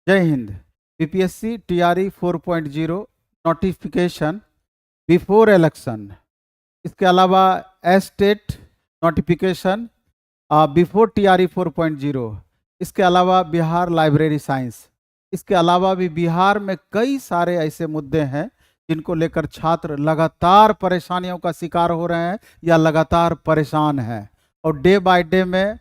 जय Hind. BPSC TRE 4.0 notification before election, इसके अलावा एस्टेट नोटिफिकेशन बिफोर टीआरई 4.0, इसके अलावा बिहार लाइब्रेरी साइंस, इसके अलावा भी बिहार में कई सारे ऐसे मुद्दे हैं जिनको लेकर छात्र लगातार परेशानियों का शिकार हो रहे हैं या लगातार परेशान हैं और डे बाय डे में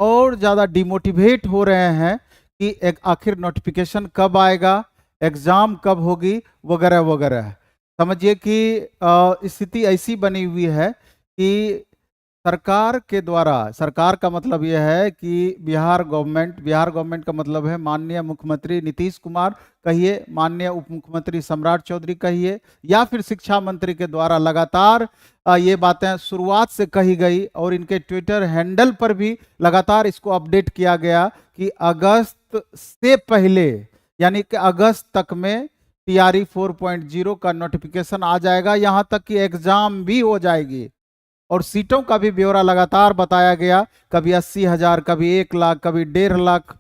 और ज़्यादा डिमोटिवेट हो रहे हैं कि एक आखिर नोटिफिकेशन कब आएगा, एग्ज़ाम कब होगी, वगैरह वगैरह। समझिए कि स्थिति ऐसी बनी हुई है कि सरकार के द्वारा, सरकार का मतलब यह है कि बिहार गवर्नमेंट का मतलब है माननीय मुख्यमंत्री नीतीश कुमार कहिए, माननीय उप मुख्यमंत्री सम्राट चौधरी कहिए, या फिर शिक्षा मंत्री के द्वारा लगातार ये बातें शुरुआत से कही गई और इनके ट्विटर हैंडल पर भी लगातार इसको अपडेट किया गया कि अगस्त से पहले, यानी कि अगस्त तक में टीआरई 4.0 का नोटिफिकेशन आ जाएगा, यहां तक कि एग्जाम भी हो जाएगी और सीटों का भी ब्यौरा लगातार बताया गया। कभी 80,000, कभी 1 लाख, कभी 1.5 लाख,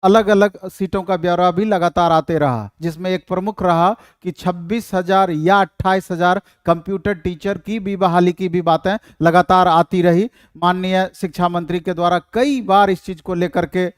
अलग अलग सीटों का ब्यौरा भी लगातार आते रहा, जिसमें एक प्रमुख रहा कि 26,000 या 28,000 कंप्यूटर टीचर की भी बहाली की भी बातें लगातार आती रही। माननीय शिक्षा मंत्री के द्वारा कई बार इस चीज को लेकर के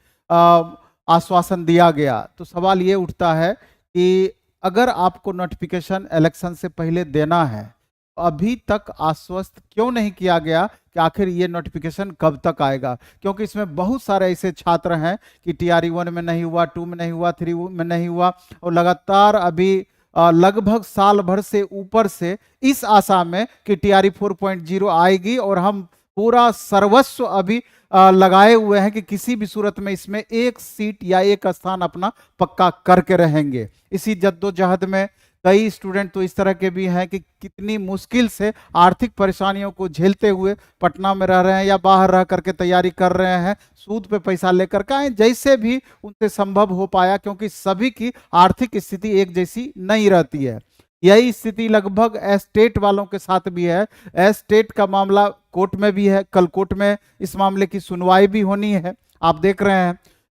आश्वासन दिया गया। तो सवाल ये उठता है कि अगर आपको नोटिफिकेशन इलेक्शन से पहले देना है, अभी तक आश्वस्त क्यों नहीं किया गया कि आखिर ये नोटिफिकेशन कब तक आएगा? क्योंकि इसमें बहुत सारे ऐसे छात्र हैं कि टीआरई 1 में नहीं हुआ, 2 में नहीं हुआ, 3 में नहीं हुआ और लगातार अभी लगभग साल भर से ऊपर से इस आशा में कि टीआरई 4.0 आएगी और हम पूरा सर्वस्व अभी लगाए हुए हैं कि किसी भी सूरत में इसमें एक सीट या एक स्थान अपना पक्का करके रहेंगे। इसी जद्दोजहद में कई स्टूडेंट तो इस तरह के भी हैं कि कितनी मुश्किल से आर्थिक परेशानियों को झेलते हुए पटना में रह रहे हैं या बाहर रह करके तैयारी कर रहे हैं, सूद पे पैसा लेकर के, जैसे भी उनसे संभव हो पाया, क्योंकि सभी की आर्थिक स्थिति एक जैसी नहीं रहती है। यही स्थिति लगभग एस्टेट वालों के साथ भी है। एस्टेट का मामला कोर्ट में भी है, कल कोर्ट में इस मामले की सुनवाई भी होनी है, आप देख रहे हैं।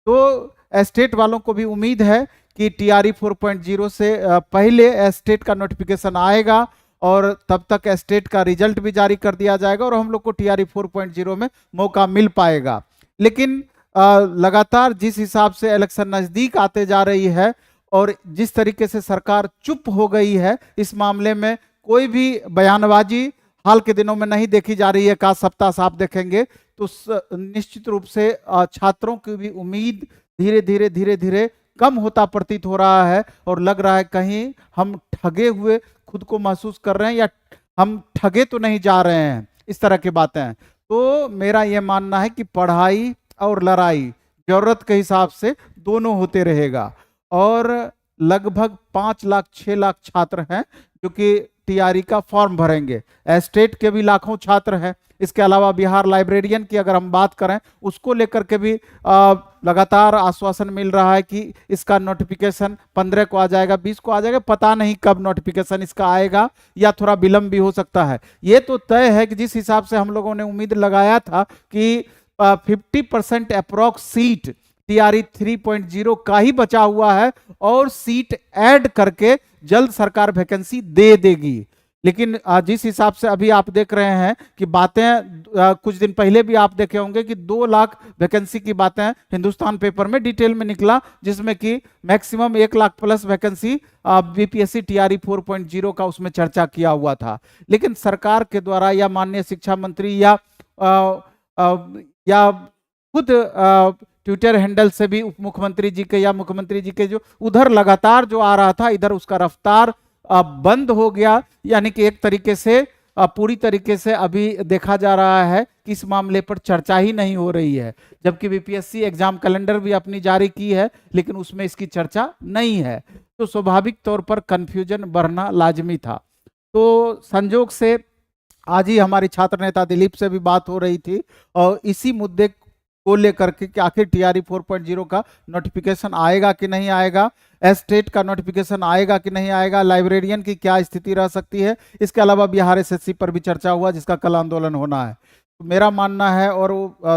तो एस्टेट वालों को भी उम्मीद है कि टीआरई 4.0 से पहले एस्टेट का नोटिफिकेशन आएगा और तब तक एस्टेट का रिजल्ट भी जारी कर दिया जाएगा और हम लोग को टीआरई 4.0 में मौका मिल पाएगा। लेकिन लगातार जिस हिसाब से इलेक्शन नजदीक आते जा रही है और जिस तरीके से सरकार चुप हो गई है इस मामले में, कोई भी बयानबाजी हाल के दिनों में नहीं देखी जा रही है। का सप्ताह साफ देखेंगे तो निश्चित रूप से छात्रों की भी उम्मीद धीरे धीरे कम होता प्रतीत हो रहा है और लग रहा है कहीं हम ठगे हुए खुद को महसूस कर रहे हैं या हम ठगे तो नहीं जा रहे हैं, इस तरह की बातें। तो मेरा यह मानना है कि पढ़ाई और लड़ाई जरूरत के हिसाब से दोनों होते रहेगा और लगभग 5 लाख 6 लाख छात्र हैं जो कि टीआरई का फॉर्म भरेंगे। एस्टेट के भी लाखों छात्र हैं। इसके अलावा बिहार लाइब्रेरियन की अगर हम बात करें, उसको लेकर के भी लगातार आश्वासन मिल रहा है कि इसका नोटिफिकेशन 15 को आ जाएगा, 20 को आ जाएगा, पता नहीं कब नोटिफिकेशन इसका आएगा या थोड़ा विलंब भी हो सकता है। ये तो तय है कि जिस हिसाब से हम लोगों ने उम्मीद लगाया था कि 50% अप्रोक्स सीट टीआरई 3.0 का ही बचा हुआ है और सीट ऐड करके जल्द सरकार वैकेंसी दे देगी। लेकिन जिस हिसाब से अभी आप देख रहे हैं कि बातें कुछ दिन पहले भी आप देखे होंगे कि 2 लाख वैकेंसी की बातें हिंदुस्तान पेपर में डिटेल में निकला, जिसमें कि maximum 1 lakh plus vacancy BPSC TRE 4.0 का उसमें चर्चा किया हुआ था। लेकिन सरकार के द्वारा या माननीय शिक्षा मंत्री या खुद ट्विटर हैंडल से भी उप मुख्यमंत्री जी के या मुख्यमंत्री जी के जो उधर लगातार जो आ रहा था, इधर उसका रफ्तार बंद हो गया। यानी कि एक तरीके से पूरी तरीके से अभी देखा जा रहा है कि इस मामले पर चर्चा ही नहीं हो रही है, जबकि बीपीएससी एग्जाम कैलेंडर भी अपनी जारी की है लेकिन उसमें इसकी चर्चा नहीं है। तो स्वाभाविक तौर पर कंफ्यूजन बढ़ना लाजमी था। तो संजोग से आज ही हमारी छात्र नेता दिलीप से भी बात हो रही थी और इसी मुद्दे को लेकर के कि आखिर टीआरई 4.0 का नोटिफिकेशन आएगा कि नहीं आएगा, एस्टेट का नोटिफिकेशन आएगा कि नहीं आएगा, लाइब्रेरियन की क्या स्थिति रह सकती है। इसके अलावा बिहार एसएससी पर भी चर्चा हुआ जिसका कल आंदोलन होना है। तो मेरा मानना है और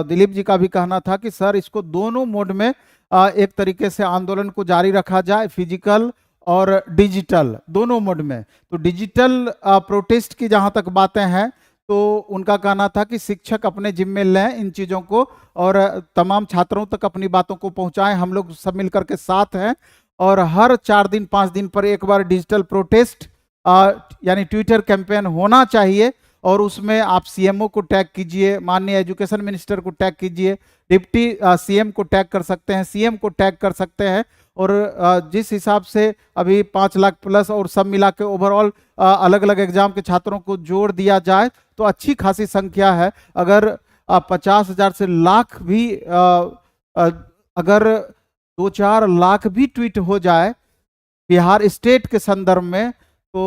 दिलीप जी का भी कहना था कि सर इसको दोनों मोड में एक तरीके से आंदोलन को जारी रखा जाए, फिजिकल और डिजिटल दोनों मोड में। तो डिजिटल प्रोटेस्ट की जहां तक बातें हैं तो उनका कहना था कि शिक्षक अपने जिम्मे लें इन चीज़ों को और तमाम छात्रों तक अपनी बातों को पहुंचाएं। हम लोग सब मिलकर के साथ हैं और हर 4 दिन 5 दिन पर एक बार डिजिटल प्रोटेस्ट यानी ट्विटर कैंपेन होना चाहिए और उसमें आप सीएमओ को टैग कीजिए, माननीय एजुकेशन मिनिस्टर को टैग कीजिए, डिप्टी सीएम को टैग कर सकते हैं, सीएम को टैग कर सकते हैं। और जिस हिसाब से अभी 5 लाख प्लस और सब मिला के ओवरऑल अलग अलग एग्जाम के छात्रों को जोड़ दिया जाए तो अच्छी खासी संख्या है। अगर 50,000 से लाख भी अगर 2-4 लाख भी ट्वीट हो जाए बिहार स्टेट के संदर्भ में तो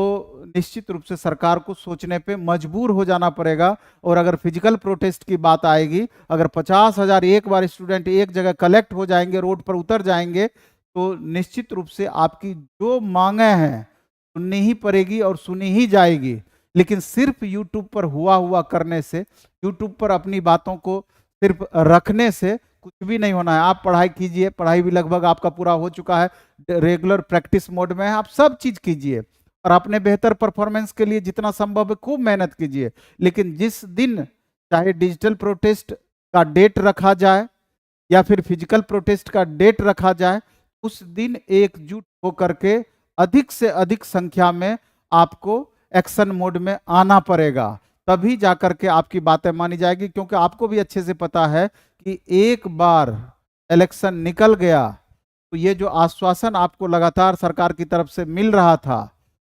निश्चित रूप से सरकार को सोचने पे मजबूर हो जाना पड़ेगा। और अगर फिजिकल प्रोटेस्ट की बात आएगी, अगर 50,000 एक बार स्टूडेंट एक जगह कलेक्ट हो जाएंगे, रोड पर उतर जाएंगे, तो निश्चित रूप से आपकी जो मांगे हैं सुननी ही पड़ेगी और सुनी ही जाएगी। लेकिन सिर्फ यूट्यूब पर हुआ करने से, यूट्यूब पर अपनी बातों को सिर्फ रखने से कुछ भी नहीं होना है। आप पढ़ाई कीजिए, पढ़ाई भी लगभग आपका पूरा हो चुका है, रेगुलर प्रैक्टिस मोड में है, आप सब चीज कीजिए और अपने बेहतर परफॉर्मेंस के लिए जितना संभव है खूब मेहनत कीजिए। लेकिन जिस दिन चाहे डिजिटल प्रोटेस्ट का डेट रखा जाए या फिर फिजिकल प्रोटेस्ट का डेट रखा जाए, उस दिन एकजुट होकर के अधिक से अधिक संख्या में आपको एक्शन मोड में आना पड़ेगा, तभी जाकर के आपकी बातें मानी जाएगी। क्योंकि आपको भी अच्छे से पता है कि एक बार इलेक्शन निकल गया तो ये जो आश्वासन आपको लगातार सरकार की तरफ से मिल रहा था,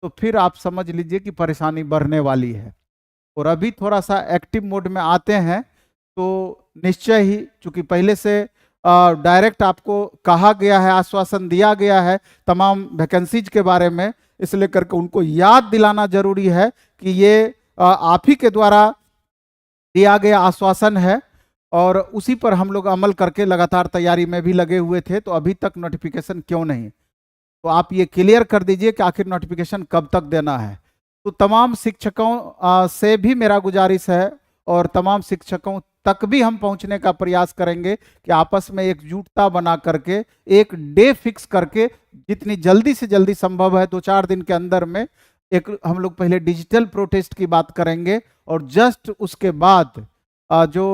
तो फिर आप समझ लीजिए कि परेशानी बढ़ने वाली है। और अभी थोड़ा सा एक्टिव मोड में आते हैं तो निश्चय ही, चूंकि पहले से डायरेक्ट आपको कहा गया है, आश्वासन दिया गया है तमाम वैकेंसीज के बारे में, इसलिए करके उनको याद दिलाना जरूरी है कि ये आप ही के द्वारा दिया गया आश्वासन है और उसी पर हम लोग अमल करके लगातार तैयारी में भी लगे हुए थे। तो अभी तक नोटिफिकेशन क्यों नहीं, तो आप ये क्लियर कर दीजिए कि आखिर नोटिफिकेशन कब तक देना है। तो तमाम शिक्षकों से भी मेरा गुजारिश है और तमाम शिक्षकों तक भी हम पहुंचने का प्रयास करेंगे कि आपस में एकजुटता बना करके एक डे फिक्स करके जितनी जल्दी से जल्दी संभव है 2-4 दिन के अंदर में एक हम लोग पहले डिजिटल प्रोटेस्ट की बात करेंगे और जस्ट उसके बाद जो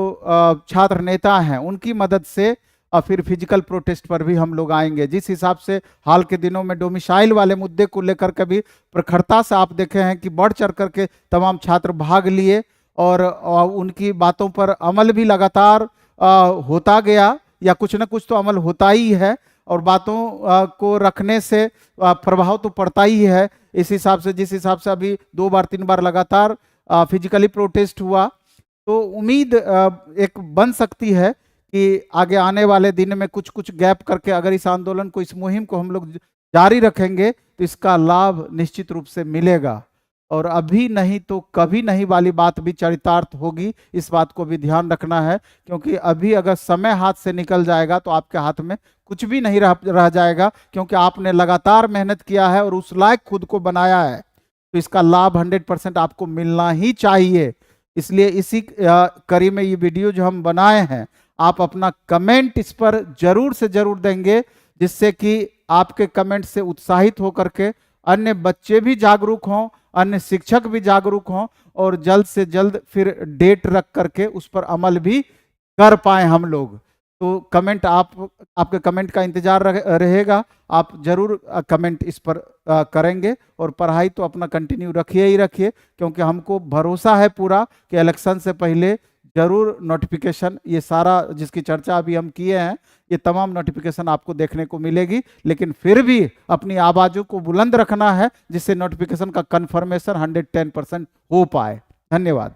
छात्र नेता हैं उनकी मदद से फिर फिजिकल प्रोटेस्ट पर भी हम लोग आएंगे। जिस हिसाब से हाल के दिनों में डोमिसाइल वाले मुद्दे को लेकर के भी प्रखरता से आप देखे हैं कि बढ़ चढ़ करके तमाम छात्र भाग लिए और उनकी बातों पर अमल भी लगातार होता गया या कुछ ना कुछ तो अमल होता ही है और बातों को रखने से प्रभाव तो पड़ता ही है। इस हिसाब से जिस हिसाब से अभी 2 बार 3 बार लगातार फिजिकली प्रोटेस्ट हुआ, तो उम्मीद एक बन सकती है कि आगे आने वाले दिन में कुछ कुछ गैप करके अगर इस आंदोलन को, इस मुहिम को हम लोग जारी रखेंगे तो इसका लाभ निश्चित रूप से मिलेगा। और अभी नहीं तो कभी नहीं वाली बात भी चरितार्थ होगी, इस बात को भी ध्यान रखना है। क्योंकि अभी अगर समय हाथ से निकल जाएगा तो आपके हाथ में कुछ भी नहीं रह जाएगा, क्योंकि आपने लगातार मेहनत किया है और उस लायक खुद को बनाया है, तो इसका लाभ 100% आपको मिलना ही चाहिए। इसलिए इसी कड़ी में ये वीडियो जो हम बनाए हैं, आप अपना कमेंट इस पर जरूर से जरूर देंगे, जिससे कि आपके कमेंट से उत्साहित होकर के अन्य बच्चे भी जागरूक हों, अन्य शिक्षक भी जागरूक हों और जल्द से जल्द फिर डेट रख करके उस पर अमल भी कर पाए हम लोग। तो कमेंट आपके कमेंट का इंतजार रहेगा, आप जरूर कमेंट इस पर करेंगे और पढ़ाई तो अपना कंटिन्यू रखिए ही रखिए, क्योंकि हमको भरोसा है पूरा कि इलेक्शन से पहले जरूर नोटिफिकेशन, ये सारा जिसकी चर्चा अभी हम किए हैं, ये तमाम नोटिफिकेशन आपको देखने को मिलेगी। लेकिन फिर भी अपनी आवाज़ों को बुलंद रखना है जिससे नोटिफिकेशन का कंफर्मेशन 110% हो पाए। धन्यवाद।